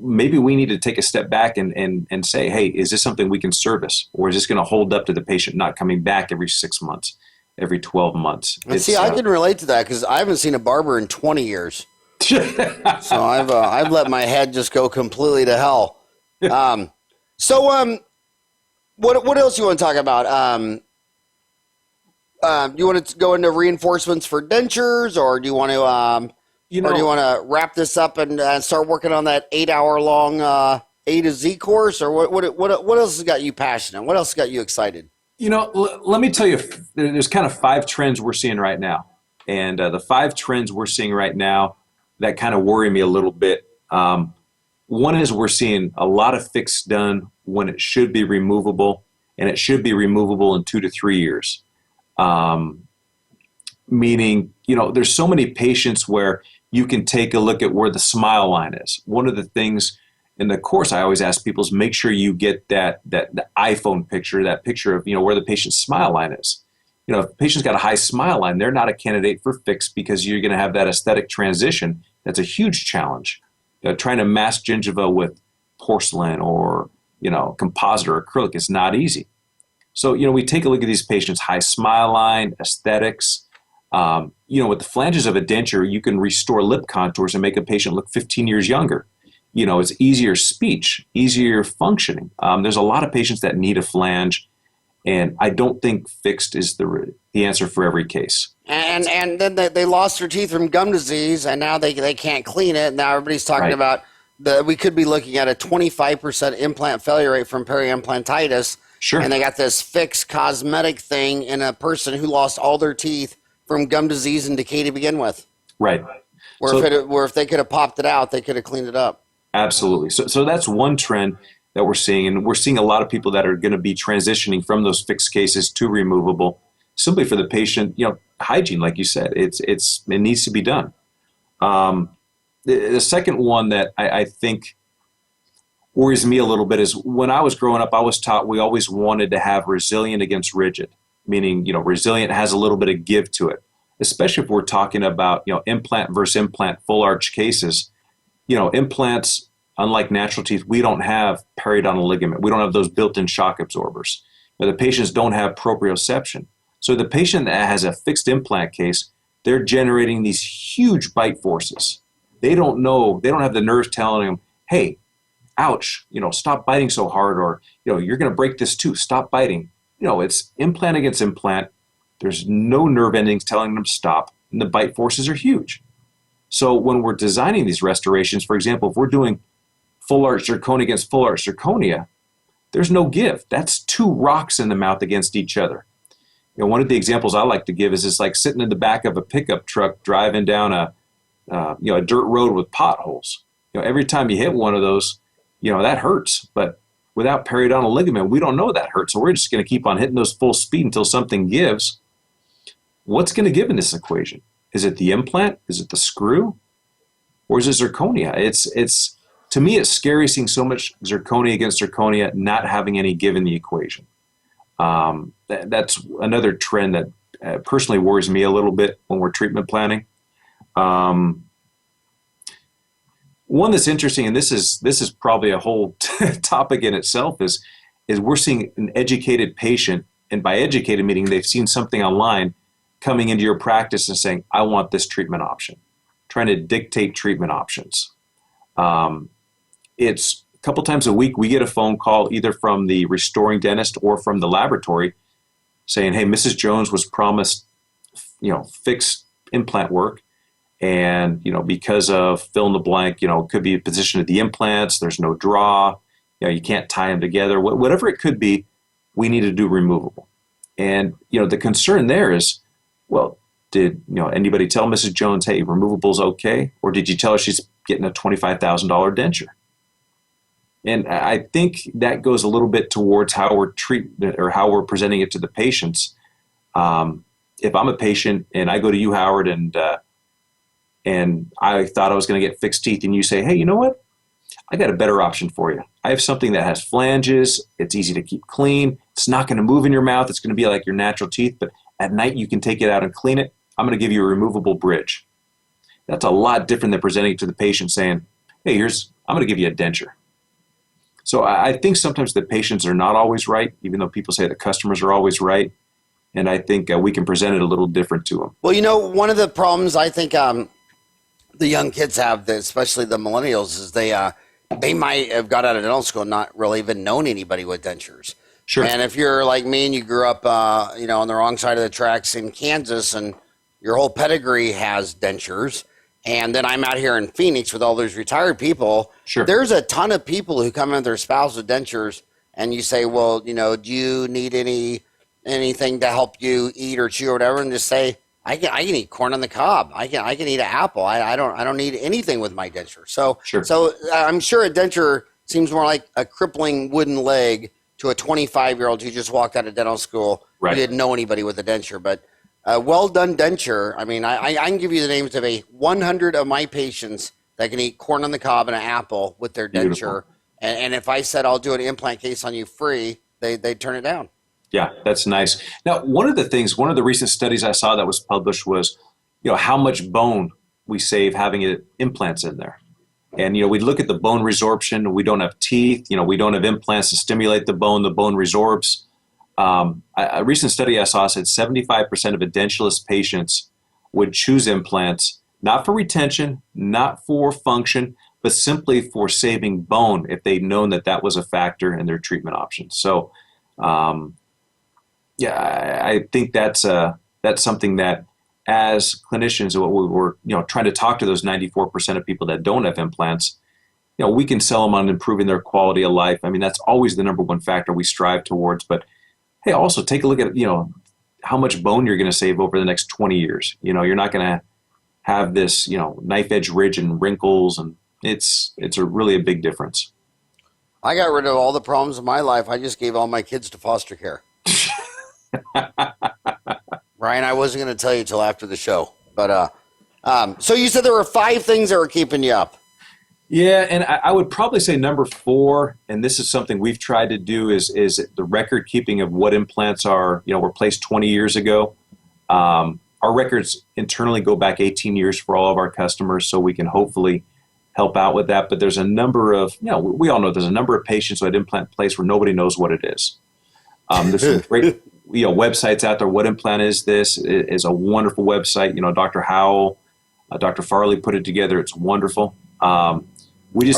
maybe we need to take a step back and say, hey, is this something we can service? Or is this going to hold up to the patient not coming back every 6 months? Every 12 months. And see, I can relate to that because I haven't seen a barber in 20 years. So I've let my head just go completely to hell. What else you want to talk about? You want to go into reinforcements for dentures, or do you want to or do you want to wrap this up and start working on that 8-hour long A to Z course, or what else has got you passionate? What else has got you excited? Let me tell you, there's kind of 5 trends we're seeing right now. And the 5 trends we're seeing right now that kind of worry me a little bit. One is we're seeing a lot of fix done when it should be removable, and it should be removable in 2 to 3 years. Meaning, there's so many patients where you can take a look at where the smile line is. One of the things in the course I always ask people is make sure you get the iPhone picture, that picture of where the patient's smile line is. If the patient's got a high smile line, they're not a candidate for fix because you're going to have that aesthetic transition. That's a huge challenge. Trying to mask gingiva with porcelain or composite or acrylic is not easy. So we take a look at these patients' high smile line, aesthetics. With the flanges of a denture, you can restore lip contours and make a patient look 15 years younger. It's easier speech, easier functioning. There's a lot of patients that need a flange, and I don't think fixed is the answer for every case. And then they lost their teeth from gum disease, and now they can't clean it. Now everybody's talking about we could be looking at a 25% implant failure rate from periimplantitis. Sure. And they got this fixed cosmetic thing in a person who lost all their teeth from gum disease and decay to begin with. Right. Where if they could have popped it out, they could have cleaned it up. Absolutely. So that's one trend. that we're seeing. And we're seeing a lot of people that are going to be transitioning from those fixed cases to removable, simply for the patient, hygiene, like you said. It needs to be done. The second one that I think worries me a little bit is, when I was growing up, I was taught we always wanted to have resilient against rigid, meaning, resilient has a little bit of give to it, especially if we're talking about, implant versus implant full arch cases. Implants, unlike natural teeth, we don't have periodontal ligament. We don't have those built-in shock absorbers. The patients don't have proprioception. So the patient that has a fixed implant case, they're generating these huge bite forces. They don't know, they don't have the nerves telling them, hey, ouch, stop biting so hard, or, you're going to break this tooth, stop biting. It's implant against implant. There's no nerve endings telling them to stop, and the bite forces are huge. So when we're designing these restorations, for example, if we're doing full arch zirconia against full arch zirconia, there's no give. That's two rocks in the mouth against each other. One of the examples I like to give is it's like sitting in the back of a pickup truck driving down a dirt road with potholes. Every time you hit one of those, that hurts. But without periodontal ligament, we don't know that hurts. So we're just going to keep on hitting those full speed until something gives. What's going to give in this equation? Is it the implant? Is it the screw? Or is it zirconia? It's to me, it's scary seeing so much zirconia against zirconia not having any give in the equation. That's another trend that personally worries me a little bit when we're treatment planning. One that's interesting, and this is probably a whole topic in itself, is we're seeing an educated patient, and by educated meaning they've seen something online, coming into your practice and saying, I want this treatment option, trying to dictate treatment options. It's a couple times a week we get a phone call either from the restoring dentist or from the laboratory saying, hey, Mrs. Jones was promised, fixed implant work. And, because of fill in the blank, it could be a position of the implants, there's no draw, you can't tie them together, whatever it could be, we need to do removable. And, the concern there is, well, did, anybody tell Mrs. Jones, hey, removable's okay? Or did you tell her she's getting a $25,000 denture? And I think that goes a little bit towards how we're how we're presenting it to the patients. If I'm a patient and I go to you, Howard, and I thought I was going to get fixed teeth, and you say, hey, you know what? I got a better option for you. I have something that has flanges. It's easy to keep clean. It's not going to move in your mouth. It's going to be like your natural teeth, but at night you can take it out and clean it. I'm going to give you a removable bridge. That's a lot different than presenting it to the patient saying, hey, I'm going to give you a denture. So I think sometimes the patients are not always right, even though people say the customers are always right. And I think we can present it a little different to them. Well, one of the problems I think the young kids have, especially the millennials, is they might have got out of dental school and not really even known anybody with dentures. Sure. And if you're like me and you grew up, on the wrong side of the tracks in Kansas, and your whole pedigree has dentures, and then I'm out here in Phoenix with all those retired people. Sure. There's a ton of people who come in with their spouse with dentures, and you say, well, do you need anything to help you eat or chew or whatever? And just say, I can eat corn on the cob. I can eat an apple. I don't need anything with my denture. So sure. So I'm sure a denture seems more like a crippling wooden leg to a 25-year-old who just walked out of dental school, right, who didn't know anybody with a denture. But a well-done denture, I mean, I can give you the names of 100 of my patients that can eat corn on the cob and an apple with their denture. And if I said I'll do an implant case on you free, they'd turn it down. Yeah, that's nice. Now, one of the recent studies I saw that was published was, how much bone we save having implants in there. And, we look at the bone resorption. We don't have teeth. We don't have implants to stimulate the bone resorbs. A recent study I saw said 75% of edentulous patients would choose implants, not for retention, not for function, but simply for saving bone if they'd known that was a factor in their treatment options. So, I think that's something that, as clinicians, what we were trying to talk to those 94% of people that don't have implants, we can sell them on improving their quality of life. I mean, that's always the number one factor we strive towards. But hey, also take a look at how much bone you're going to save over the next 20 years. You're not going to have this knife edge ridge and wrinkles, and it's really a big difference. I got rid of all the problems in my life. I just gave all my kids to foster care. Ryan, I wasn't going to tell you till after the show, but so you said there were 5 things that were keeping you up. Yeah, and I would probably say number 4, and this is something we've tried to do, is the record keeping of what implants were placed 20 years ago. Our records internally go back 18 years for all of our customers, so we can hopefully help out with that. But there's a number of, we all know there's a number of patients who had implant placed where nobody knows what it is. There's some great websites out there. What implant is this? It is a wonderful website. Dr. Howell, Dr. Farley put it together. It's wonderful. Are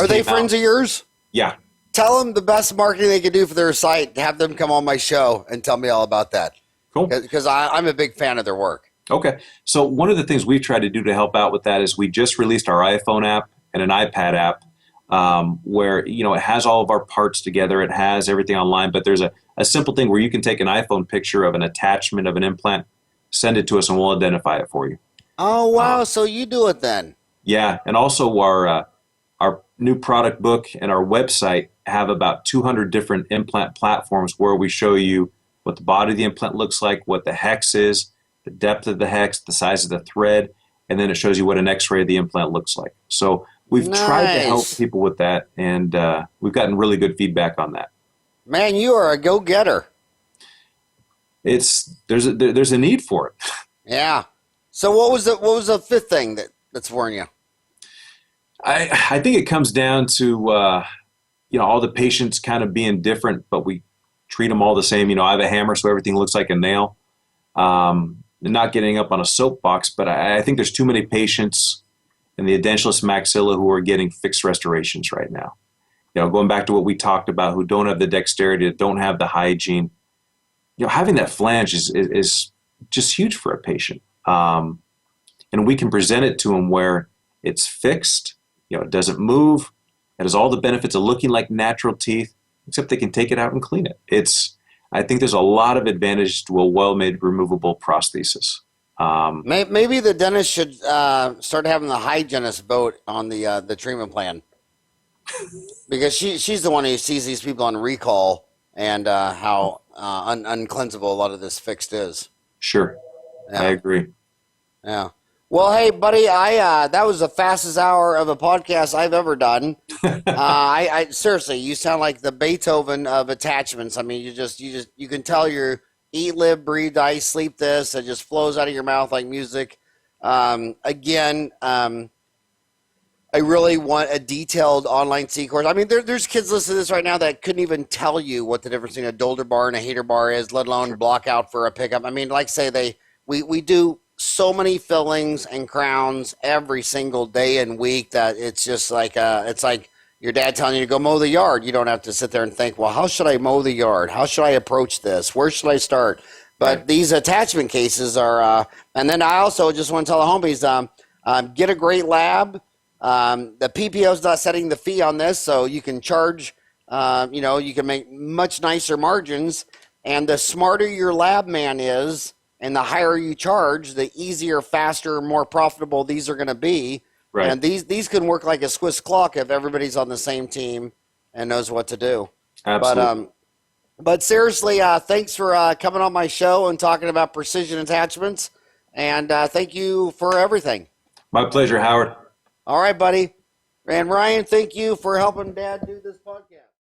they friends of yours? Yeah. Tell them the best marketing they can do for their site. Have them come on my show and tell me all about that. Cool. Because I'm a big fan of their work. Okay. So one of the things we've tried to do to help out with that is we just released our iPhone app and an iPad app where, it has all of our parts together. It has everything online, but there's a simple thing where you can take an iPhone picture of an attachment of an implant, send it to us, and we'll identify it for you. Oh, wow. So you do it then. Yeah. And also our new product book and our website have about 200 different implant platforms where we show you what the body of the implant looks like, what the hex is, the depth of the hex, the size of the thread, and then it shows you what an x-ray of the implant looks like. So we've tried to help people with that, and we've gotten really good feedback on that. Man, you are a go-getter. There's a need for it. Yeah. So what was the 5th thing that's worrying you? I think it comes down to all the patients kind of being different, but we treat them all the same. I have a hammer, so everything looks like a nail. Not getting up on a soapbox, but I think there's too many patients in the edentulous maxilla who are getting fixed restorations right now. Going back to what we talked about, who don't have the dexterity, don't have the hygiene. Having that flange is just huge for a patient. And we can present it to them where it's fixed, it doesn't move, it has all the benefits of looking like natural teeth, except they can take it out and clean it. I think there's a lot of advantage to a well-made removable prosthesis. Maybe the dentist should start having the hygienist vote on the treatment plan, because she's the one who sees these people on recall and how uncleansable a lot of this fixed is. Sure, yeah. I agree. Yeah. Well, hey, buddy, that was the fastest hour of a podcast I've ever done. I seriously, you sound like the Beethoven of attachments. I mean, you can tell you're eat, live, breathe, die, sleep this. It just flows out of your mouth like music. Again, I really want a detailed online C course. I mean, there's kids listening to this right now that couldn't even tell you what the difference between a Dolder bar and a hater bar is, let alone block out for a pickup. I mean, like say we do so many fillings and crowns every single day and week that it's just like it's like your dad telling you to go mow the yard. You don't have to sit there and think, well, how should I mow the yard? How should I approach this? Where should I start? But right. These attachment cases are, and then I also just want to tell the homies, get a great lab. The PPO is not setting the fee on this, so you can charge, you can make much nicer margins. And the smarter your lab man is, and the higher you charge, the easier, faster, more profitable these are going to be. Right. And these can work like a Swiss clock if everybody's on the same team and knows what to do. Absolutely. But seriously, thanks for coming on my show and talking about precision attachments. And thank you for everything. My pleasure, Howard. All right, buddy. And Ryan, thank you for helping Dad do this podcast.